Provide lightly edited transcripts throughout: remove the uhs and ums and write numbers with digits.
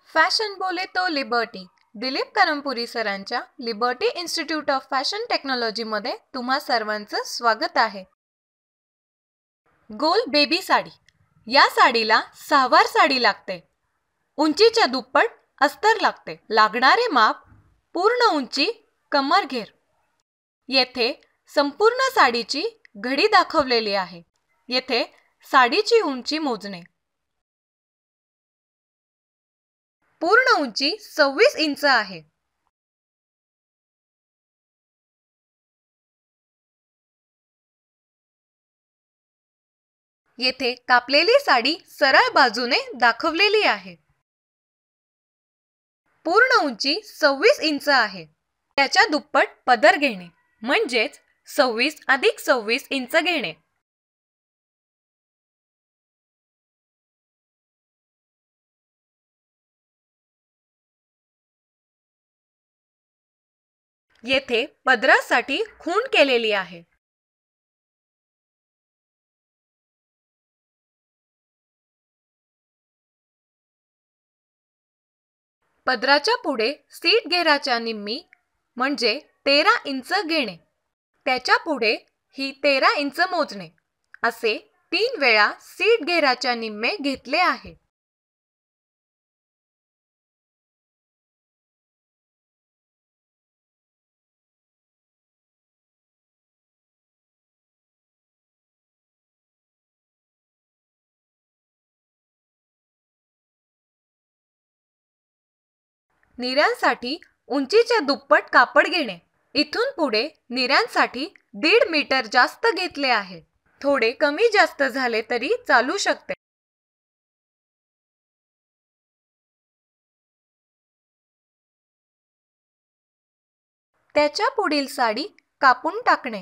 Fashion बोले तो liberty. Dilip करमपुरी सरांच्या लिबर्टी इन्स्टिट्यूट ऑफ फॅशन टेक्नॉलॉजीमध्ये तुम्हा सर्वांचं स्वागत आहे. गोल बेबी साडी. या साडीला सहावार साडी लागते. उंचीच्या दुप्पट अस्तर लागते. लागणारे माप पूर्ण उंची कमरघेर. येथे संपूर्ण साडीची घडी दाखवलेली आहे. येथे साडीची उंची मोजणे. पूर्ण उंची 26 इंच आहे. येथे कापलेली साडी सरळ बाजूने दाखवलेली आहे. पूर्ण उंची 26 इंच आहे. त्याच्या दुप्पट पदर घेणे म्हणजेच 26 अधिक 26 इंच घेणे. येथे पदरासाठी खूण केलेली आहे. पदराच्या पुढे सीट घेराच्या निम्मी म्हणजे 13 इंच घेणे. त्याच्या पुढे ही 13 इंच मोजणे. असे 3 वेळा सीट घेराच्या निम्मे घेतले आहे. निऱ्यांसाठी उंचीच्या दुप्पट कापड घेणे. इथून पुढे निऱ्यांसाठी 1.5 मीटर जास्त घेतले आहे. थोडे कमी जास्त झाले तरी चालू शकते. त्याच्या पुढील साडी कापून टाकणे.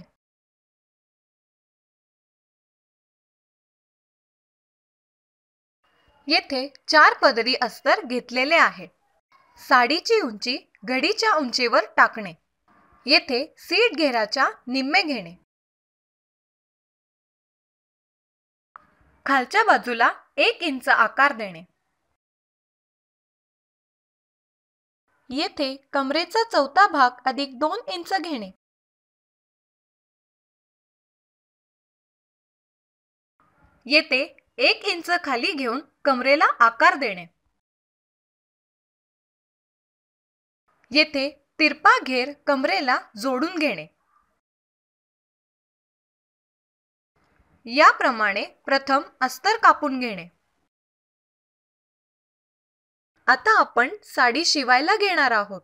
येथे 4 पदरी अस्तर घेतलेले आहे. साडीची उंची घडीच्या उंचीवर टाकणे. येथे सीट घेराच्या निम्मे घेणे. खालच्या बाजूला 1 इंच आकार देणे. येथे कमरेचा चौथा भाग अधिक 2 इंच घेणे. येथे 1 इंच खाली घेऊन कमरेला आकार देणे. येथे तिरपा घेर कमरेला जोडून घेणे. याप्रमाणे प्रथम अस्तर कापून घेणे. आता आपण साडी शिवायला घेणार आहोत.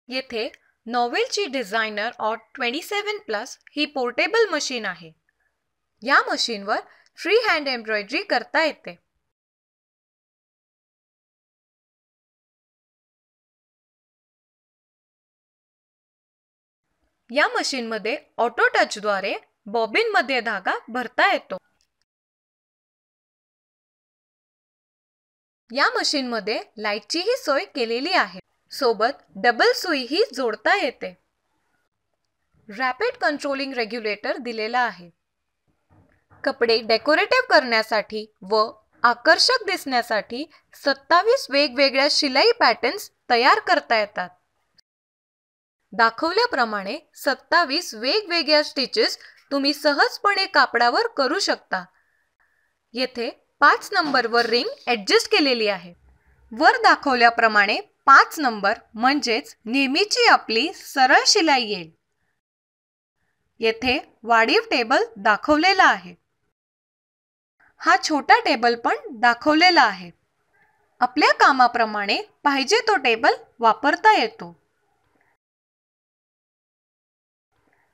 येथे नॉवेलची डिझायनर ऑट 27+ ही पोर्टेबल मशीन आहे. या मशीनवर फ्री हँड एम्ब्रॉयडरी करता येते. या मशीनमध्ये ऑटो टचद्वारे बॉबिनमध्ये धागा भरता येतो. या मशीनमध्ये लाईटचीही सोय केलेली आहे. सोबत डबल सुई ही जोडता येते. रॅपिड कंट्रोलिंग रेग्युलेटर दिलेला आहे. कपडे डेकोरेटिव्ह करण्यासाठी व आकर्षक दिसण्यासाठी 27 वेगवेगळ्या शिलाई पॅटर्न्स तयार करता येतात. दाखवल्याप्रमाणे 27 वेगवेगळ्या स्टिचेस तुम्ही सहजपणे कापडावर करू शकता. येथे 5 नंबरवर रिंग ॲडजस्ट केलेली आहे. वर दाखवल्याप्रमाणे 5 नंबर म्हणजेच नेहमीची आपली सरळ शिलाई येईल. येथे वाढीव टेबल दाखवलेला आहे. हा छोटा टेबल पण दाखवलेला आहे. आपल्या कामाप्रमाणे पाहिजे तो टेबल वापरता येतो.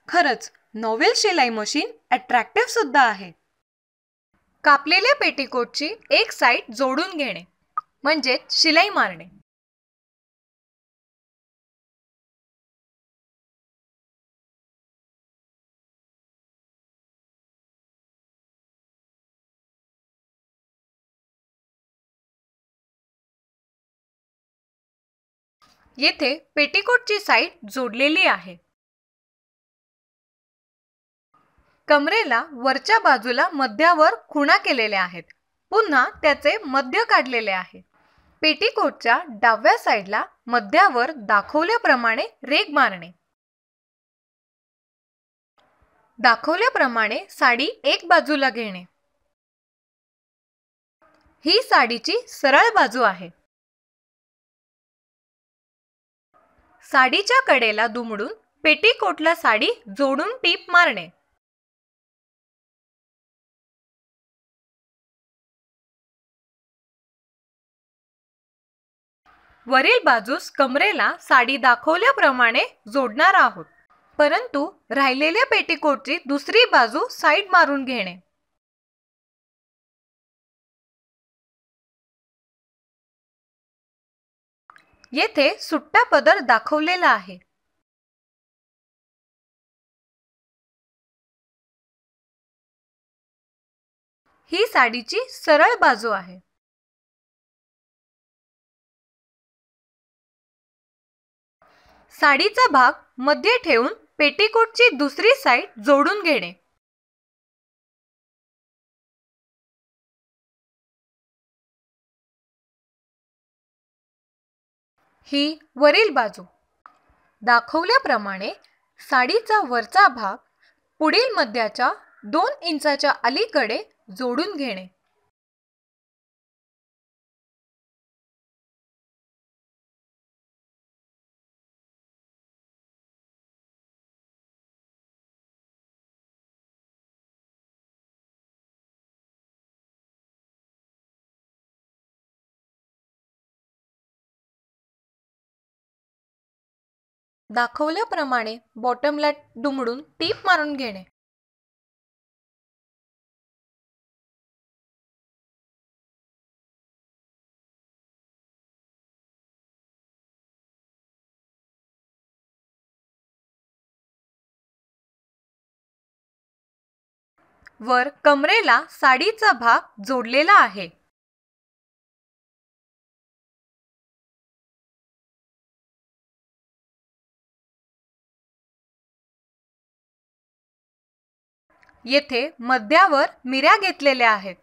खरंच नॉवेल शिलाई मशीन अट्रॅक्टिव्ह सुद्धा आहे. कापलेल्या पेटीकोटची एक साईड जोडून घेणे म्हणजे शिलाई मारणे. येथे पेटीकोटची साईड जोडलेली आहे. कमरेला वरच्या बाजूला मध्यावर खुणा केलेल्या आहेत. पुन्हा त्याचे मध्य काढलेले आहे. पेटीकोटच्या डाव्या साईडला मध्यावर दाखवल्याप्रमाणे रेघ मारणे. दाखवल्याप्रमाणे साडी एक बाजूला घेणे. ही साडीची सरळ बाजू आहे. साडीच्या कडेला दुमडून पेटीकोटला साडी जोडून टीप मारणे. वरील बाजूस कमरेला साडी दाखवल्याप्रमाणे जोडणार आहोत, परंतु राहिलेल्या पेटीकोटची दुसरी बाजू साईड मारून घेणे. येथे सुट्टा पदर दाखवलेला आहे. ही साडीची सरळ बाजू आहे. साडीचा भाग मध्ये ठेवून पेटीकोटची दुसरी साईड जोडून घेणे. ही वरील बाजू. दाखवल्याप्रमाणे साडीचा वरचा भाग पुढील मध्याच्या 2 इंचाच्या अलीकडे जोडून घेणे. दाखवल्याप्रमाणे बॉटमला दुमडून टीप मारून घेणे. वर कमरेला साडीचा भाग जोडलेला आहे. येथे मध्यावर मिऱ्या घेतलेल्या आहेत.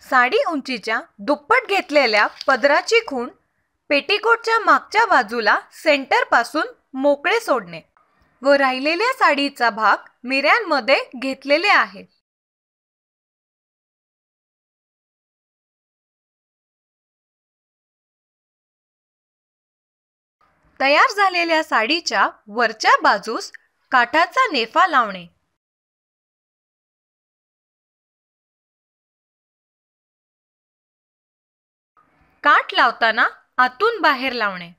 साडी उंचीच्या दुप्पट घेतलेल्या पदराची खूण पेटीकोटच्या मागच्या बाजूला सेंटर पासून मोकळे सोडणे व राहिलेल्या साडीचा भाग मिऱ्यांमध्ये घेतलेले आहे. तयार झालेल्या साडीच्या वरच्या बाजूस काठाचा नेफा लावणे. काठ लावताना आतून बाहेर लावणे.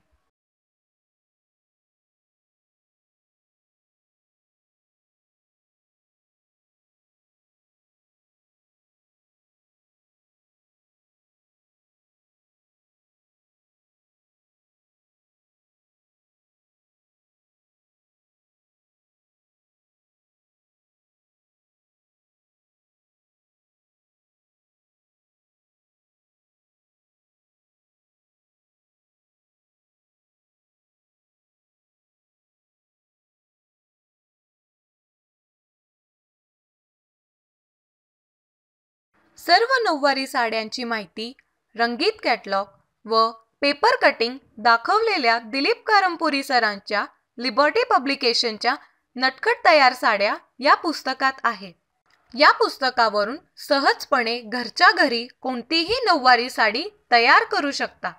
सर्व नऊवारी साड्यांची माहिती, रंगीत कॅटलॉग व पेपर कटिंग दाखवलेल्या दिलीप कारंपुरी सरांच्या लिबर्टी पब्लिकेशनच्या नटखट तयार साड्या या पुस्तकात आहे. या पुस्तकावरून सहजपणे घरच्या घरी कोणतीही नऊवारी साडी तयार करू शकता.